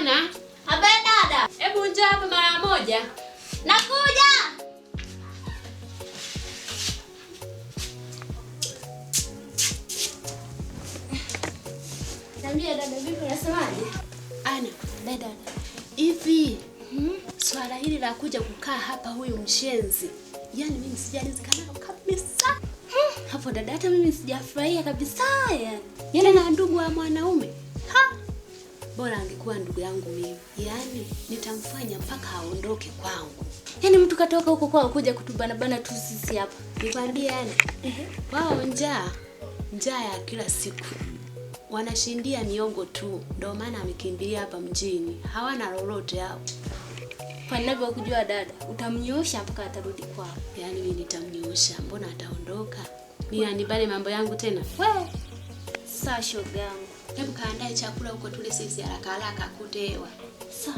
Ana, habari dada? hebu njoo hapa mara moja. Nakuja. Niambie dada, vipi unasemaje? Ana, dada. Hivi, swala hili la kuja kukaa hapa huyu mshenzi. Yaani mimi sijalizika nalo kabisa. Hapo dada, hata mimi sijafurahia kabisa yani. Yale na ndugu wa mwanaume. Bora angekuwa ndugu yangu mimi. Yaani nitamfanya mpaka aondoke kwangu. Yaani mtu katoka huko kwao kuja kutubana bana tu sisi hapa. Nikwambie yani. Wao njaa ya kila siku. Wanashindia miongo tu. Ndio maana amekimbilia hapa mjini. Hawana lolote hao. Kwa ninavyokujua dada, utamnyoosha mpaka atarudi kwao. Yaani mimi nitamnyoosha. Mbona ataondoka? Mimi anibane mambo yangu tena. Wewe. Sawa shoga yangu. Hebu kaandae chakula huko tule sisi haraka haraka kutewa. Sawa.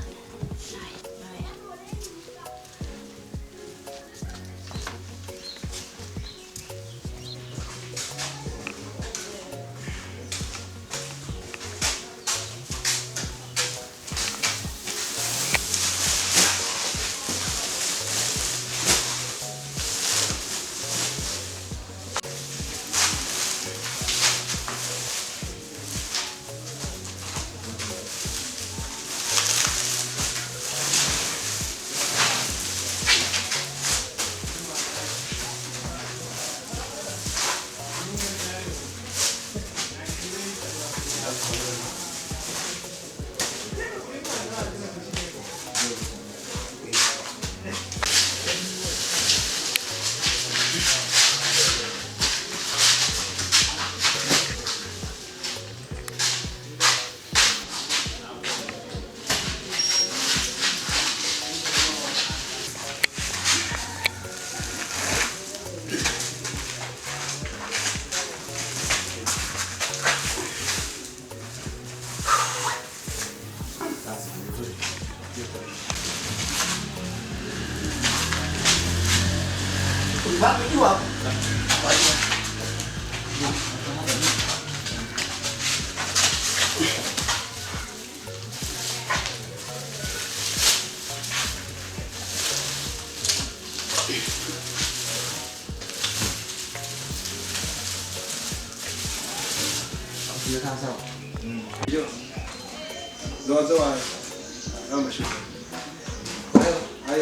Haya.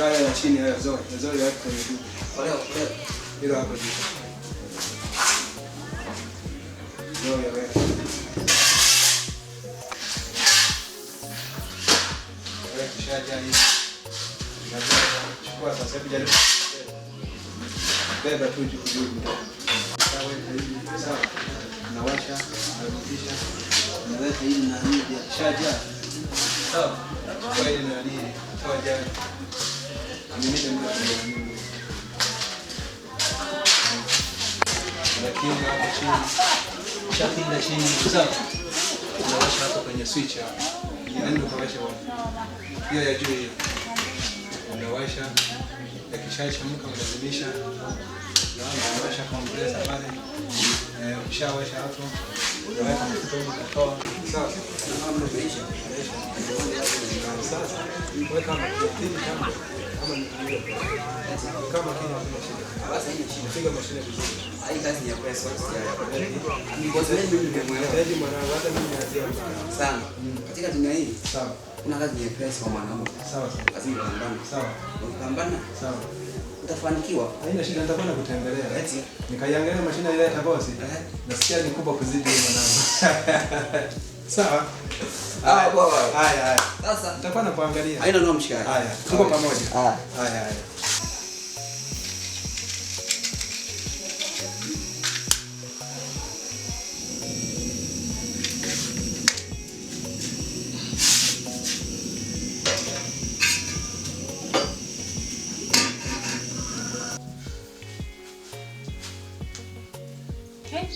Haya chini haya zoe yake kwenye duka. Leo. Hilo hapo juu. Zoe wewe. Wewe kishaja hii. Chukua sasa hivi jaribu. Beba tu juu. Sawa hivi sawa. Nawasha, narudisha. Naweka hili na hili kishaja. Sawa. Kwa hili na hili. Sawa jana. Lakini hapo chini shakinda chini sawa, unawasha hapo kwenye switch hapo, ndio unawasha hiyo ya juu hiyo, unawasha yakishachemka unalazimisha na unawasha compressor pale, ukishawasha hapo unaweka mafuta kutoa sawa, na mambo yameisha. Sasa weka mafuta kama kile basi hii chini piga mashine vizuri. Hii kazi ya press works ya ni kwa sababu mimi nimemuelewa. Hadi mwanangu hata mimi nazia sana. Katika dunia hii sawa. Kuna kazi ya press kwa mwanangu. Sawa sawa. Kazi ya kupambana. Sawa. Ukipambana sawa. Utafanikiwa. Haina shida, nitakwenda kutembelea. Eti nikaiangalia mashine ile ya bosi. Nasikia ni kubwa kuzidi mwanangu. Sawa. Haya. Sasa nitakuwa nakuangalia. Haina noma mshikaji. Haya. Tuko pamoja. Haya.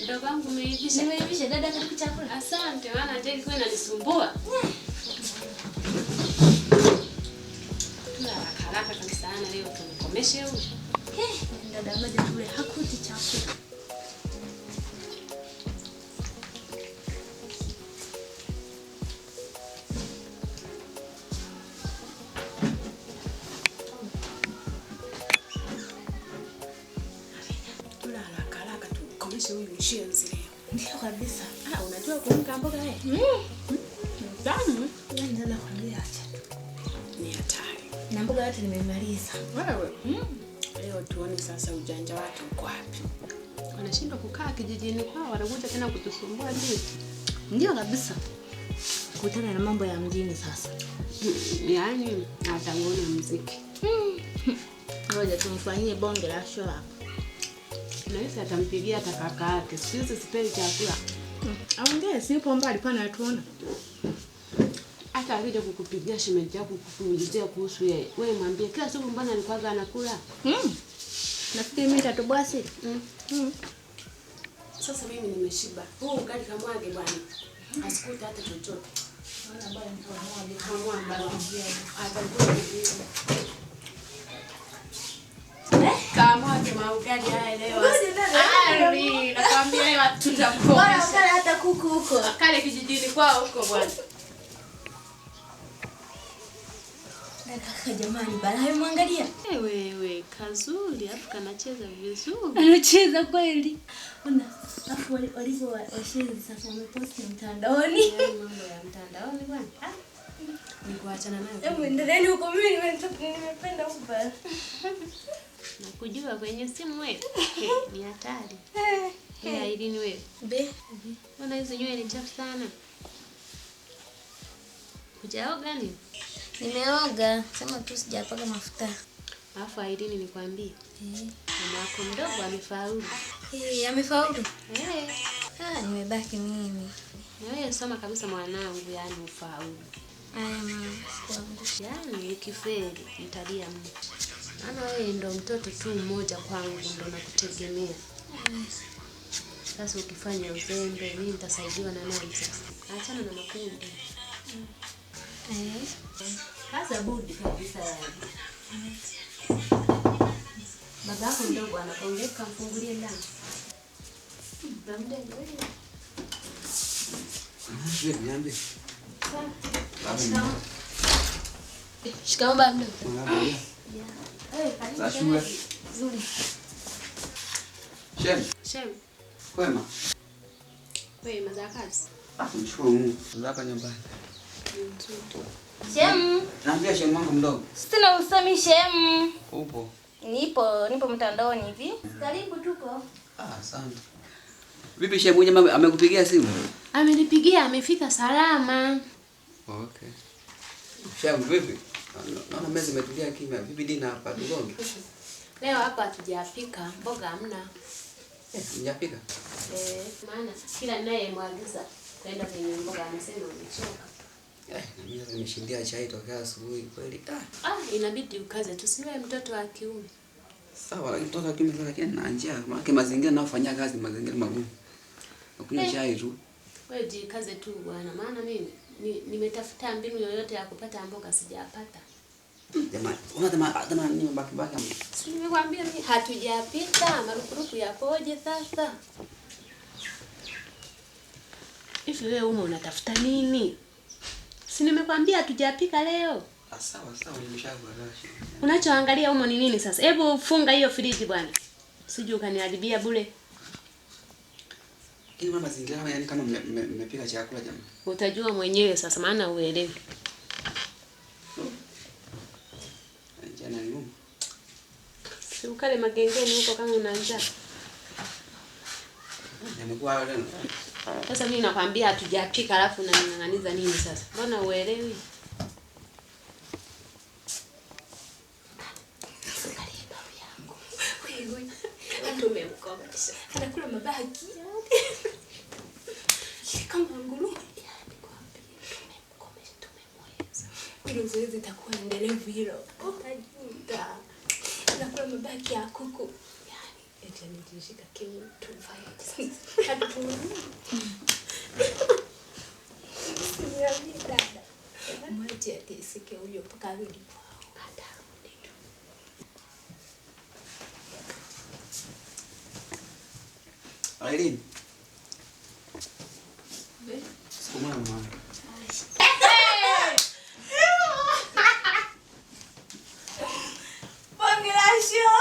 Ndogo wangu umeivisha. Nimeivisha dada, karibu chakula. Asante, maana hataki kwenda kunisumbua. Tuna haraka kabisa ana leo tumekomeshe huyu. Dada moja tule hakuti chakula. mshenzi leo. Ndio kabisa. Unajua kuunga mboga wewe? Damu. Yaani ndio nakwambia acha. Ni hatari. Na mboga yote nimemaliza. Wewe. Leo tuone sasa ujanja wake uko wapi. Wanashindwa kukaa kijijini kwao, wanakuja tena kutusumbua ndio. Ndio kabisa. Kutana na mambo ya mjini sasa. Yaani ataona muziki. Ngoja tumfanyie bonge la show hapa. Naisi atampigia hata kaka yake. Siwezi sipendi chakula. Aongee sipo mbali pana atuona. Hata alije kukupigia shemeji yako kukuulizia kuhusu yeye. Wewe mwambie kila siku mbona alikuwa anakula? Nafikiri mimi nitatoboa siri. Sasa mimi nimeshiba. Huu ugali kamwage bwana. Asikuta hata chochote. Wala bwana kamwage kamwage maugali haya leo. Nakwambia leo tutamkomesha. Bora ukale hata kuku huko. Kale kijijini kwao huko bwana. Kaka jamani, bala mwangalia. Wewe kazuri, afu kanacheza vizuri. Anacheza kweli. Ona, afu walivyo washenzi sasa wameposti mtandaoni. Mambo ya mtandaoni bwana. Ni kuachana nayo. Hebu endeleeni huko, mimi nimependa huko. Na kujua kwenye simu wewe ni hatari. Irene wewe. Mbona hizo nywele chafu sana? Hujaoga nini? Nimeoga, sema tu sijapaka mafuta. Alafu Irene nikwambie. Mama yako mdogo amefaulu. Amefaulu? Nimebaki mimi. Na wewe soma kabisa mwanangu, yani ufaulu. Mama. Yaani ukifeli nitalia mimi. Maana wewe ndo mtoto tu mmoja kwangu, ndo nakutegemea. Sasa ukifanya uzembe, mimi nitasaidiwa na nani sasa? Achana na makundi. Kaza budi kabisa yani. Baba yako mdogo anapongeka, mfungulie ndani. Bamdeni wewe. Niambie. Shikamoo baba mdogo. Nashukuru. Nzuri. Shem. Kwema. Wewe mazakazi. Mshukuru Mungu. Hapa nyumbani. Shem. Naambia shem wangu mdogo. Sina usemi shem. Upo. Nipo mtandaoni hivi. Karibu tuko. Asante. Vipi shem mwenye amekupigia simu? Amenipigia, amefika salama. Okay. Shem vipi? Naona meza imetulia kimya. Vipi dina hapa tugonge? Leo hapa hatujapika, mboga hamna. Mjapika? Maana kila naye mwagiza kwenda kwenye mboga anasema amechoka. Mimi nimeshindia chai tokea asubuhi kweli. Inabidi ukaze, tusiwe mtoto wa kiume. Sawa, lakini mtoto wa kiume sasa lakini na njaa. Maana mazingira nafanya kazi mazingira magumu. Nakunywa chai tu. Wewe jikaze tu bwana, maana mimi nimetafuta mbinu yoyote ya kupata mboga sijapata. Jamani, unataka nini baki. Si nimekwambia mimi hatujapika, marupurupu yapoje sasa? Hivi wewe unatafuta nini? Si nimekwambia hatujapika leo. Sawa, nimeshakuelewa. Unachoangalia humo ni nini sasa? Hebu funga hiyo friji bwana. Sije ukaniharibia bure. Lakini mama mazingira haya yani kama mmepika chakula jamani. Utajua mwenyewe sasa maana uelewi. Jana ni ngumu. Si ukale magengeni huko kama una njaa. Nimekuwa hapo tena. Sasa mimi nakwambia hatujapika alafu unaning'aniza nini sasa? Mbona uelewi? Tumemkomesha. Anakula mabaki. Kama nguru. Hilo zoezi itakuwa endelevu hilo. Utajuta. Anakula mabaki ya kuku. Yaani eti anijishika kiu tufaje sasa. Hatuna. Siamini dada. Mwache atisike huyo mpaka rudi kwao. Irene. Sikumwona mama. Pongera show.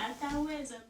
Ataweza.